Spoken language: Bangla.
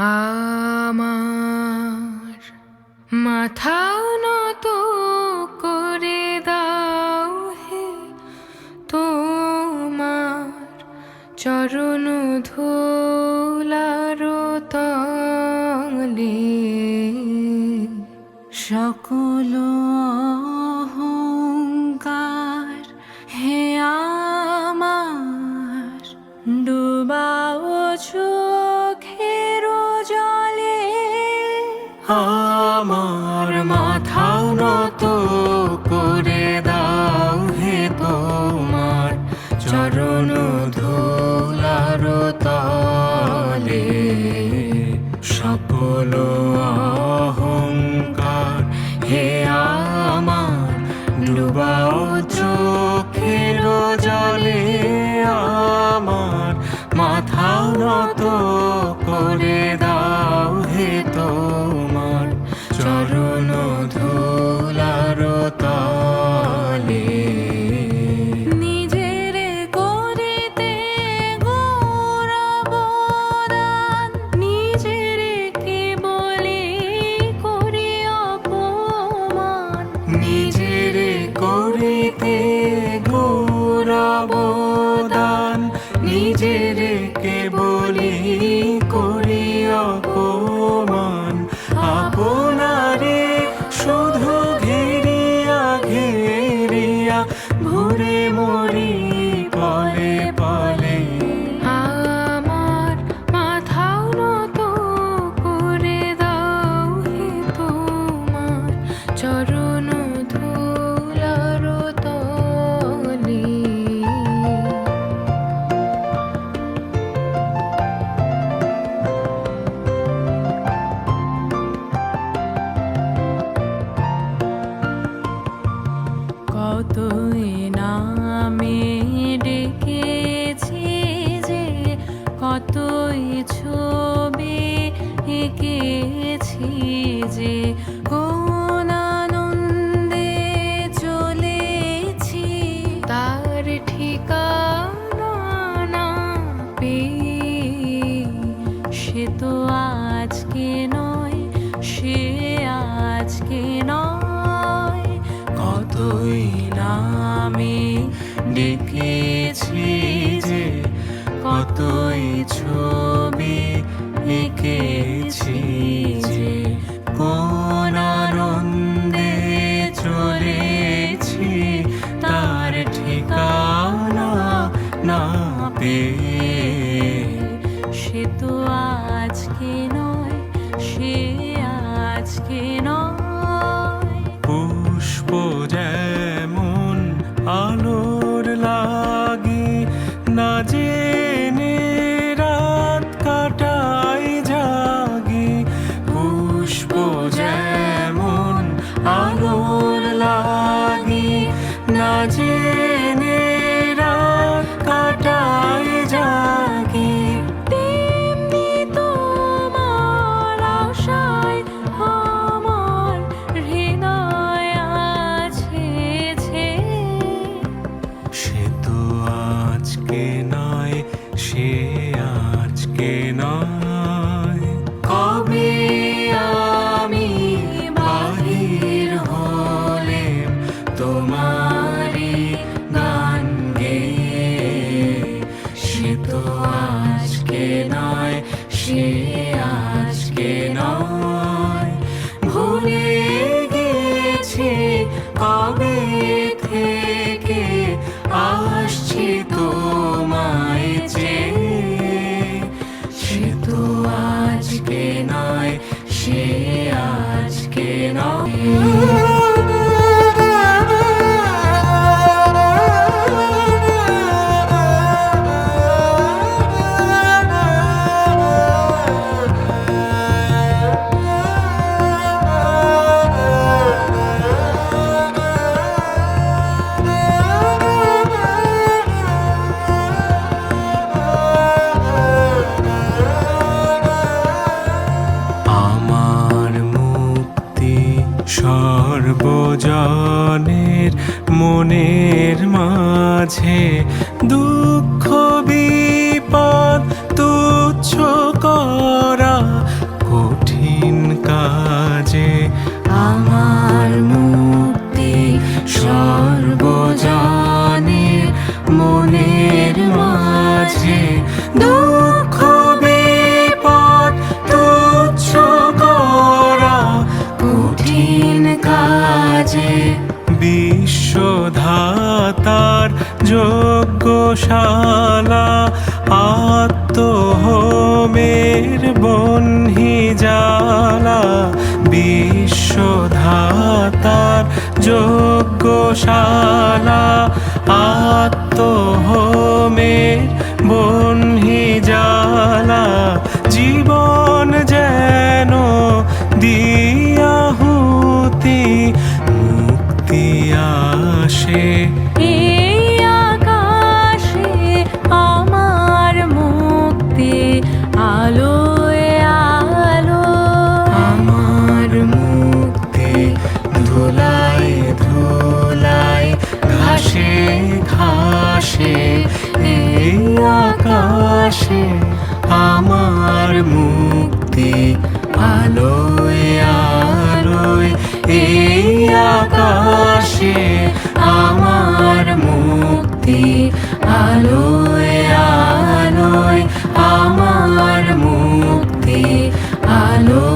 আমার মাথা নত করে দাও হে, তোমার চরণ ধুলার তলে। সকল অহংকার হে আমার ডুবাও চোখের জলে। আমার মাথা নত করে দাও হে, তোমার চরণ ধুলার তলে। সকল অহংকার হে আমার ডুবাও চোখের জলে। আমার মাথা নত করে দাও হে, তোমার চরণ ধুলার তলে। নিজের করিতে গৌরবদান, নিজের কেবলি করি অপমান। নিজের করিতে গৌরবদান, নিজের কেবলি করি অপমান। আপনারে শুধু ঘেরিয়া ঘেরিয়া ঘুরে মরি পলে পলে। আমার মাথা নত করে দাও হে, তোমার চরণ ধুলার তলে। কতই নামে ডেকেছি যে, কতই ছবি এঁকেছি যে, কোন আনন্দে চলেছি তার ঠিকানা না পেয়ে। সে তো আজকে নয়, সে আজকে নয়। কতই নামে ডেকেছি যে, কতই ছবি এঁকেছি যে, কোন আনন্দে চলেছি তার ঠিকানা না পেয়ে। সে তো আজকে নয়, সে আজকে নয়। পুষ্প যেমন আলোর লাগি না জেনে রাত কাটাই জাগি। পুষ্প যেমন আলোর লাগি না জেনে রাত কাটাই জাগি। তেমনি তোমার আশায় আমার হৃদয় আছে যে। সে তো আজকে নয়, সে আজকে নয়। কবে আমি বাহির হলেম তোমারি গান গেয়ে। সে তো আজকে নয়, সে আজকে নয়। ভুলে গেছে কবে থেকে আসছি তোমায় চেয়ে। সে তো আজকে নয়, সে আজকে নয়। আমার মুক্তি স্বর্গ কঠিন কাজে আমার মুক্তি সর্বজনের মনের মাঝে দুঃখ বিপদ তুচ্ছ করা কঠিন কাজে বিশ্বধাতার যজ্ঞশালা আত্মহোমের বহ্নি জ্বালা বিশ্বধাতার যজ্ঞশালা আত্মহোমের বহ্নি জ্বালা জীবন যেন দিয়াহুতি মুক্তি আসে এই আকাশে আমার মুক্তি আলোয় আলো আমার মুক্তি ধুলায় ধুলায় ঘাসে ঘাসে এই আকাশে আমার মুক্তি আলোয় আলোয় এই আকাশে আমার মুক্তি আলোয় আলোয় আমার মুক্তি আলো